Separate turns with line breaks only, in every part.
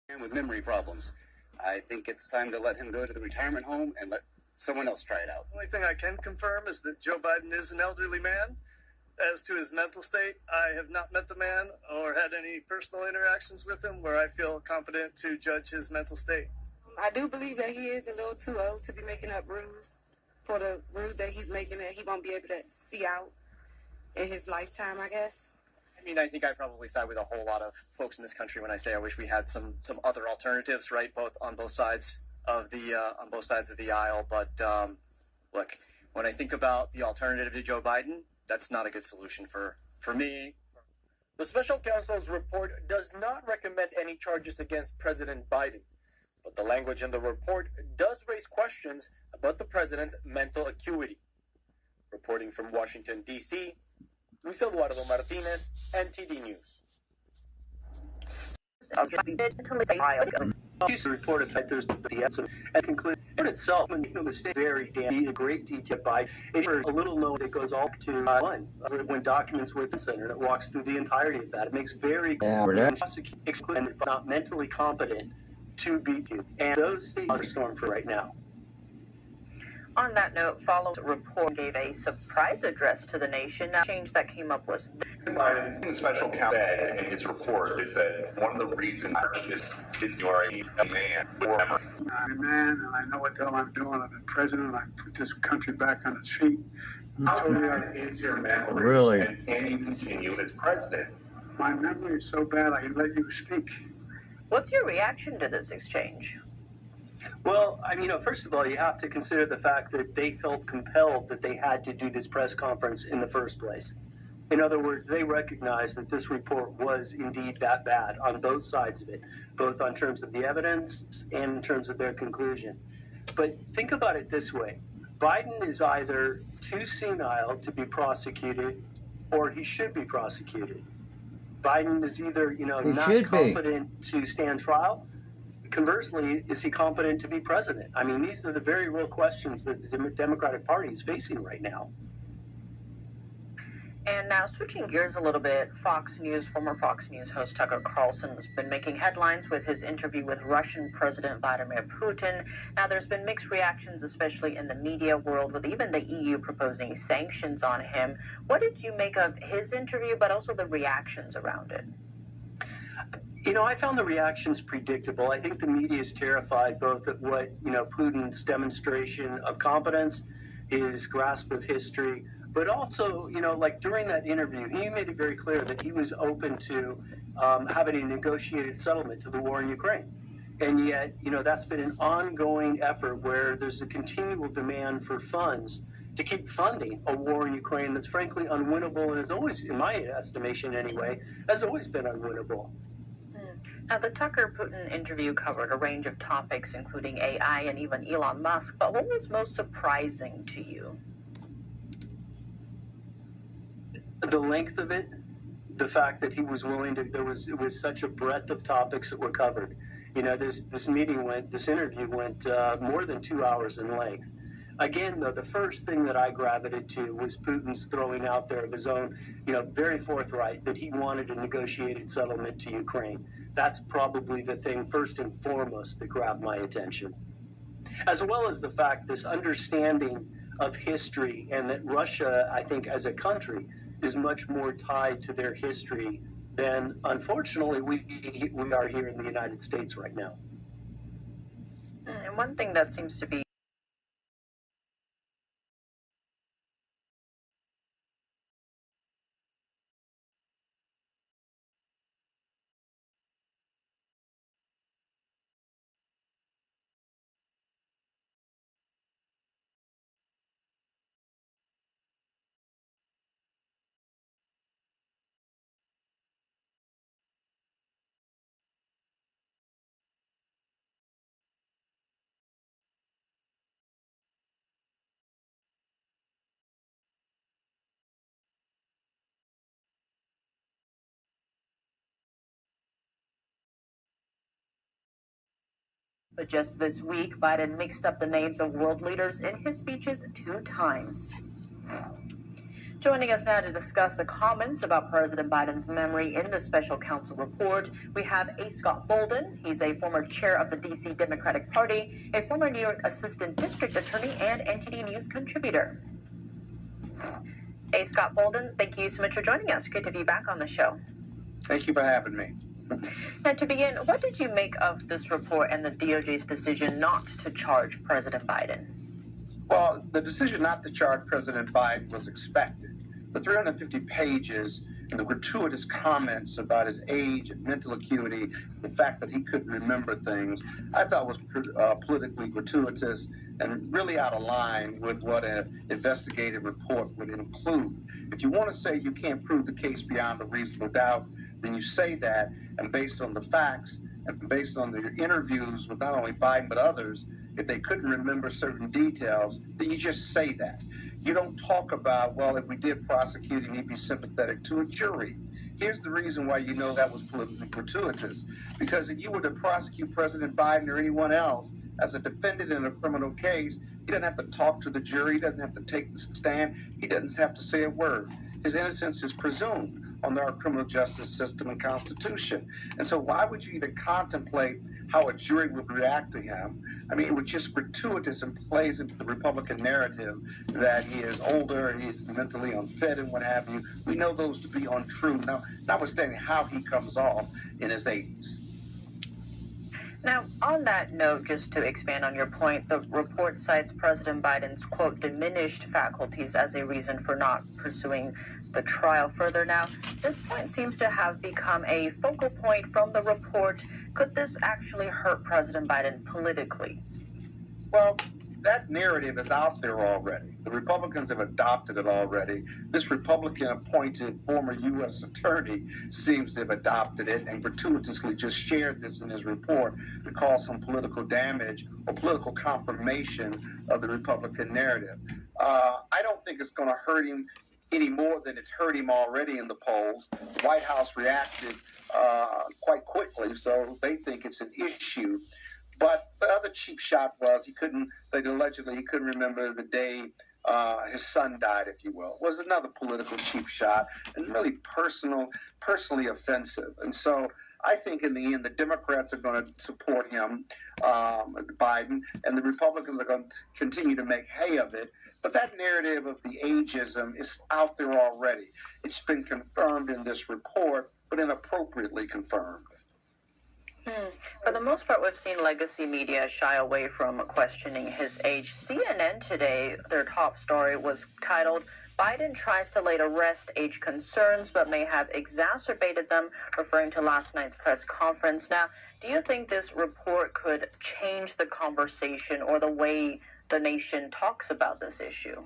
And with memory problems, I think it's time to let him go to the retirement home and let someone else try it out.
The only thing I can confirm is that Joe Biden is an elderly man. As to his mental state, I have not met the man or had any personal interactions with him where I feel competent to judge his mental state.
I do believe that he is a little too old to be making up rules for the rules that he's making that he won't be able to see out in his lifetime, I guess.
I mean, I think I probably side with a whole lot of folks in this country when I say I wish we had some other alternatives, right? On both sides of the aisle. But look, when I think about the alternative to Joe Biden, that's not a good solution for me.
The special counsel's report does not recommend any charges against President Biden, but the language in the report does raise questions about the president's mental acuity. Reporting from Washington, D.C., Luis Eduardo Martinez, NTD News.
Houston reported that there's the essence and concluded it itself, make no mistake, very damn a great detail by it. A little note that goes all to one when documents were sent, and it walks through the entirety of that. It makes very clear excluded not mentally competent to beat you, and those states are stormed for right now.
On that note, following the report gave a surprise address to the nation. Now, change that came up was
the special counsel said in his report is that one of the reasons is you are a man.
I'm a man, and I know what the hell I'm doing. I've been president. I put this country back on its feet.
How bad is your memory?
Really?
And can you continue as president?
My memory is so bad I can let you speak.
What's your reaction to this exchange?
Well, I mean, first of all, you have to consider the fact that they felt compelled that they had to do this press conference in the first place. In other words, they recognized that this report was indeed that bad on both sides of it, both on terms of the evidence and in terms of their conclusion. But think about it this way. Biden is either too senile to be prosecuted or he should be prosecuted. Biden is either, not competent to stand trial. Conversely, is he competent to be president? I mean, these are the very real questions that the Democratic Party is facing right now.
And now switching gears a little bit, former Fox News host Tucker Carlson has been making headlines with his interview with Russian President Vladimir Putin. Now there's been mixed reactions, especially in the media world, with even the EU proposing sanctions on him. What did you make of his interview, but also the reactions around it?
I found the reactions predictable. I think the media is terrified both at what, Putin's demonstration of competence, his grasp of history, but also, during that interview, he made it very clear that he was open to having a negotiated settlement to the war in Ukraine. And yet, that's been an ongoing effort where there's a continual demand for funds to keep funding a war in Ukraine that's frankly unwinnable and has always, in my estimation anyway, has always been unwinnable.
Now, the Tucker-Putin interview covered a range of topics, including AI and even Elon Musk, but what was most surprising to you?
The length of it, the fact that he was willing to, it was such a breadth of topics that were covered. This interview went more than 2 hours in length. Again, though, the first thing that I gravitated to was Putin's throwing out there of his own, very forthright, that he wanted a negotiated settlement to Ukraine. That's probably the thing first and foremost that grabbed my attention. As well as the fact, this understanding of history, and that Russia, I think, as a country, is much more tied to their history than, unfortunately, we are here in the United States right now.
And one thing that seems to be But just this week, Biden mixed up the names of world leaders in his speeches 2 times. Joining us now to discuss the comments about President Biden's memory in the special counsel report, we have A. Scott Bolden. He's a former chair of the D.C. Democratic Party, a former New York Assistant District Attorney, and NTD News contributor. A. Scott Bolden, thank you so much for joining us. Great to be back on the show.
Thank you for having me.
Now, to begin, what did you make of this report and the DOJ's decision not to charge President Biden?
Well, the decision not to charge President Biden was expected. The 350 pages and the gratuitous comments about his age and mental acuity, the fact that he couldn't remember things, I thought was politically gratuitous and really out of line with what an investigative report would include. If you want to say you can't prove the case beyond a reasonable doubt, then you say that, and based on the facts and based on the interviews with not only Biden but others, if they couldn't remember certain details, then you just say that. You don't talk about, well, if we did prosecute him, he'd be sympathetic to a jury. Here's the reason why you know that was politically gratuitous. Because if you were to prosecute President Biden or anyone else as a defendant in a criminal case, he doesn't have to talk to the jury, he doesn't have to take the stand, he doesn't have to say a word. His innocence is presumed under our criminal justice system and Constitution. And so why would you even contemplate how a jury would react to him? I mean, it was just gratuitous and plays into the Republican narrative that he is older, he is mentally unfit and what have you. We know those to be untrue, now, notwithstanding how he comes off in his 80s.
Now, on that note, just to expand on your point, the report cites President Biden's, quote, diminished faculties as a reason for not pursuing the trial further. Now, this point seems to have become a focal point from the report. Could this actually hurt President Biden politically?
Well, that narrative is out there already. The Republicans have adopted it already. This Republican-appointed former U.S. attorney seems to have adopted it and gratuitously just shared this in his report to cause some political damage or political confirmation of the Republican narrative. I don't think it's going to hurt him any more than it's hurt him already in the polls. The White House reacted quite quickly, so they think it's an issue. But the other cheap shot was allegedly he couldn't remember the day his son died, if you will. It was another political cheap shot and really personally offensive. And so I think in the end, the Democrats are going to support him, Biden, and the Republicans are going to continue to make hay of it. But that narrative of the ageism is out there already. It's been confirmed in this report, but inappropriately confirmed.
For the most part, we've seen legacy media shy away from questioning his age. CNN today, their top story was titled, Biden tries to lay to rest age concerns, but may have exacerbated them, referring to last night's press conference. Now, do you think this report could change the conversation or the way the nation talks about this issue?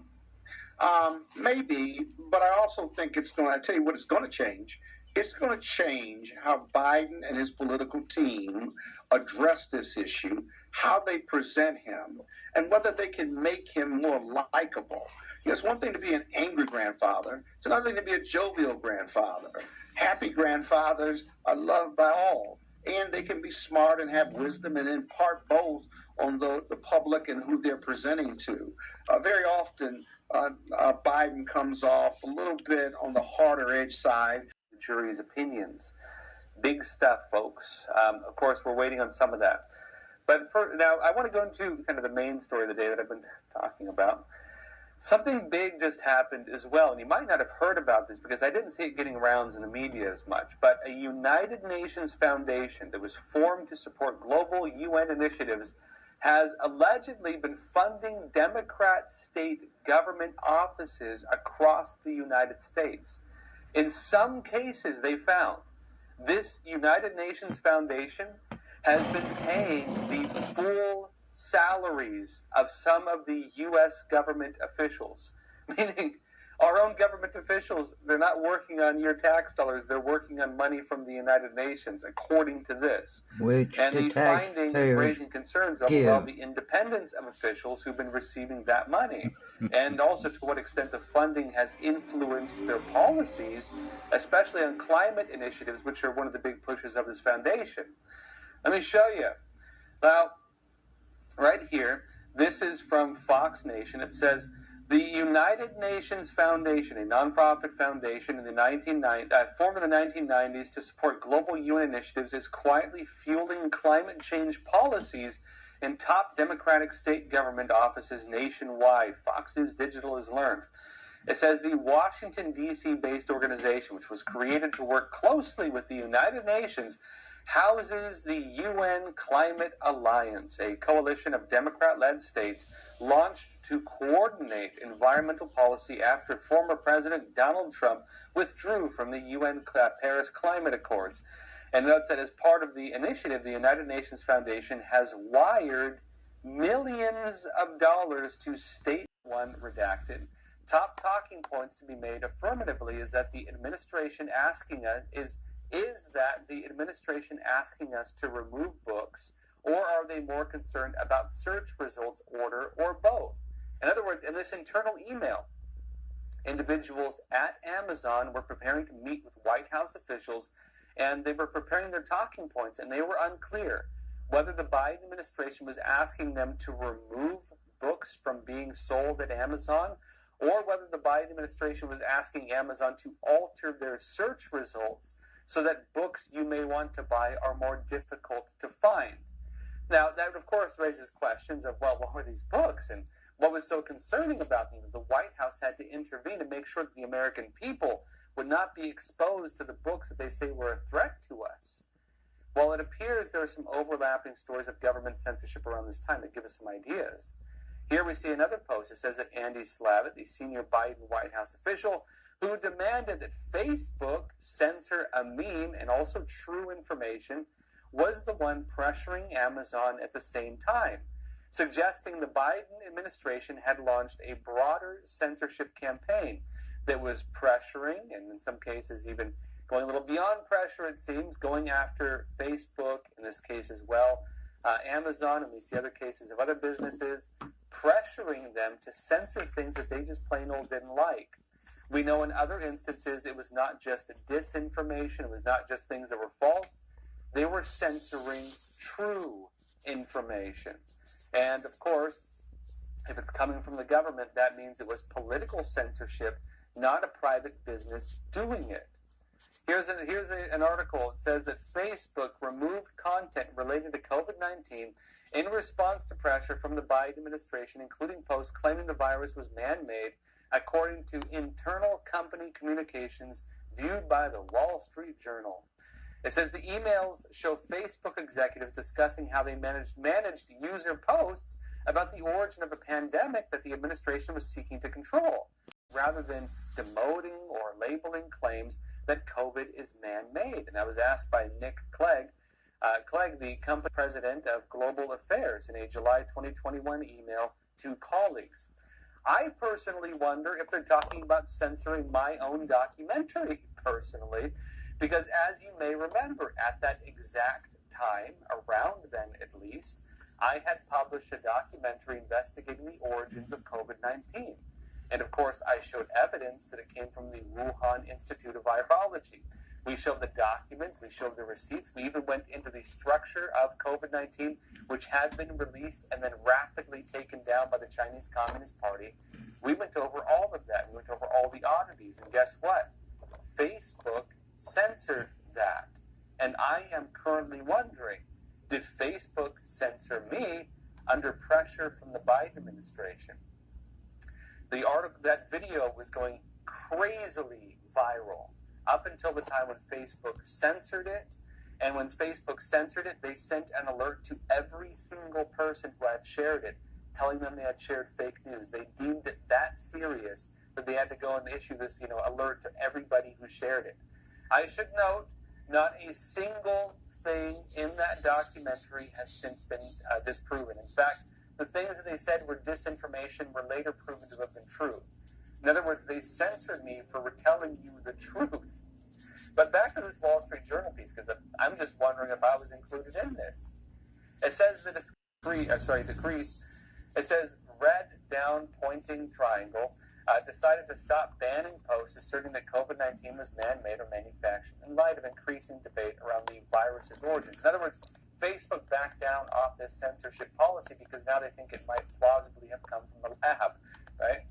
Maybe, but I also think I tell you what it's going to change. It's going to change how Biden and his political team address this issue, how they present him, and whether they can make him more likable. It's one thing to be an angry grandfather. It's another thing to be a jovial grandfather. Happy grandfathers are loved by all, and they can be smart and have wisdom and impart both on the public and who they're presenting to. Very often, Biden comes off a little bit on the harder edge side.
Jury's opinions. Big stuff, folks. Of course, we're waiting on some of that. But now, I want to go into kind of the main story of the day that I've been talking about. Something big just happened as well, and you might not have heard about this because I didn't see it getting rounds in the media as much, but a United Nations Foundation that was formed to support global UN initiatives has allegedly been funding Democrat state government offices across the United States. In some cases, they found this United Nations Foundation has been paying the full salaries of some of the U.S. government officials, meaning our own government officials, they're not working on your tax dollars, they're working on money from the United Nations, according to this.
Which
and the finding is raising concerns about the independence of officials who've been receiving that money, and also to what extent the funding has influenced their policies, especially on climate initiatives, which are one of the big pushes of this foundation. Let me show you. Now, right here, this is from Fox Nation. It says, The United Nations Foundation, a nonprofit foundation in the formed in the 1990s to support global UN initiatives, is quietly fueling climate change policies in top Democratic state government offices nationwide. Fox News Digital has learned. It says the Washington, D.C.-based organization, which was created to work closely with the United Nations, houses the UN Climate Alliance, a coalition of Democrat-led states launched to coordinate environmental policy after former President Donald Trump withdrew from the UN Paris Climate Accords. And notes that as part of the initiative, the United Nations Foundation has wired millions of dollars to state one redacted. Top talking points to be made affirmatively is that the administration asking us is that the administration asking us to remove books, or are they more concerned about search results order, or both? In other words, in this internal email, individuals at Amazon were preparing to meet with White House officials, and they were preparing their talking points, and they were unclear whether the Biden administration was asking them to remove books from being sold at Amazon, or whether the Biden administration was asking Amazon to alter their search results so that books you may want to buy are more difficult to find. Now, that of course raises questions of, well, what were these books, and what was so concerning about them? The White House had to intervene to make sure that the American people would not be exposed to the books that they say were a threat to us. Well, it appears there are some overlapping stories of government censorship around this time that give us some ideas. Here we see another post. It says that Andy Slavitt, the senior Biden White House official, who demanded that Facebook censor a meme and also true information, was the one pressuring Amazon at the same time, suggesting the Biden administration had launched a broader censorship campaign that was pressuring, and in some cases even going a little beyond pressure, it seems, going after Facebook, in this case as well, Amazon, and we see other cases of other businesses, pressuring them to censor things that they just plain old didn't like. We know in other instances it was not just disinformation, it was not just things that were false, they were censoring true information. And of course, if it's coming from the government, that means it was political censorship, not a private business doing it. Here's an article. It says that Facebook removed content related to COVID-19 in response to pressure from the Biden administration, including posts claiming the virus was man-made, according to internal company communications viewed by the Wall Street Journal. It says the emails show Facebook executives discussing how they managed user posts about the origin of a pandemic that the administration was seeking to control, rather than demoting or labeling claims that COVID is man-made. And I was asked by Nick Clegg, the company president of Global Affairs, in a July 2021 email to colleagues. I personally wonder if they're talking about censoring my own documentary, personally, because as you may remember, at that exact time, around then at least, I had published a documentary investigating the origins of COVID-19. And of course, I showed evidence that it came from the Wuhan Institute of Virology. We showed the documents, we showed the receipts, we even went into the structure of COVID-19, which had been released and then rapidly taken down by the Chinese Communist Party. We went over all of that. We went over all the oddities. And guess what? Facebook censored that. And I am currently wondering, did Facebook censor me under pressure from the Biden administration? The article, that video was going crazily viral up until the time when Facebook censored it. And when Facebook censored it, they sent an alert to every single person who had shared it, telling them they had shared fake news. They deemed it that serious that they had to go and issue this, alert to everybody who shared it. I should note, not a single thing in that documentary has since been disproven. In fact, the things that they said were disinformation were later proven to have been true. In other words, they censored me for telling you the truth. But back to this Wall Street Journal piece, because I'm just wondering if I was included in this. It says the decrease. It says red down pointing triangle decided to stop banning posts asserting that COVID-19 was man-made or manufactured in light of increasing debate around the virus's origins. In other words, Facebook backed down off this censorship policy because now they think it might plausibly have come from the lab, right?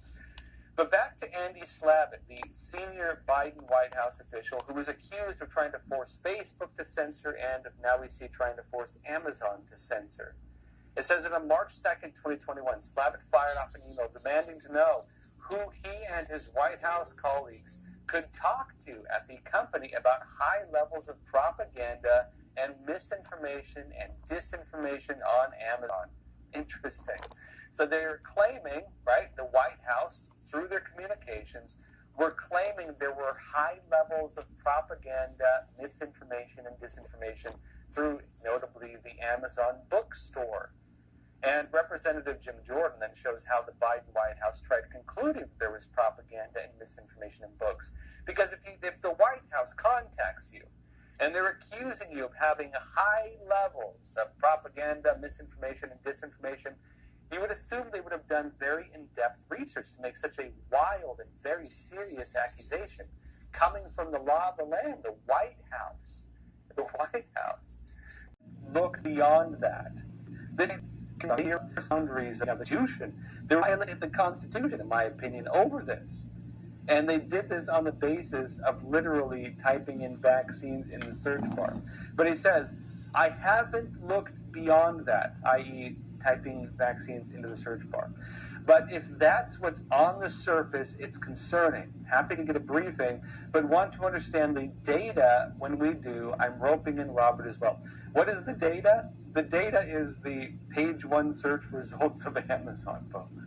But back to Andy Slavitt, the senior Biden White House official who was accused of trying to force Facebook to censor and, now we see, trying to force Amazon to censor. It says that on March 2nd, 2021, Slavitt fired off an email demanding to know who he and his White House colleagues could talk to at the company about high levels of propaganda and misinformation and disinformation on Amazon. Interesting. So they're claiming, right, the White House, through their communications, were claiming there were high levels of propaganda, misinformation, and disinformation through, notably, the Amazon bookstore. And Representative Jim Jordan then shows how the Biden White House tried concluding that there was propaganda and misinformation in books. Because if the White House contacts you and they're accusing you of having high levels of propaganda, misinformation, and disinformation, you would assume they would have done very in-depth research to make such a wild and very serious accusation coming from the law of the land, the White House. The White House. Look beyond that. This clear boundaries of the Constitution. They violated the Constitution, in my opinion, over this. And they did this on the basis of literally typing in vaccines in the search bar. But he says, I haven't looked beyond that, i.e., typing vaccines into the search bar. But if that's what's on the surface, it's concerning. Happy to get a briefing, but want to understand the data when we do. I'm roping in Robert as well. What is the data? The data is the page one search results of Amazon, folks.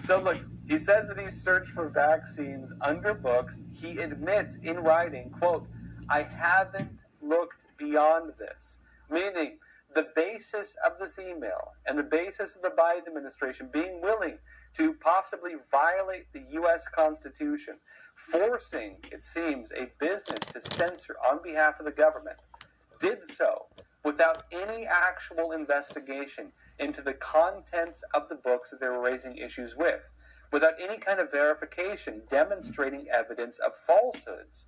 So look, he says that he searched for vaccines under books. He admits in writing, quote, I haven't looked beyond this. Meaning, the basis of this email and the basis of the Biden administration being willing to possibly violate the U.S. Constitution, forcing, it seems, a business to censor on behalf of the government, did so without any actual investigation into the contents of the books that they were raising issues with, without any kind of verification demonstrating evidence of falsehoods.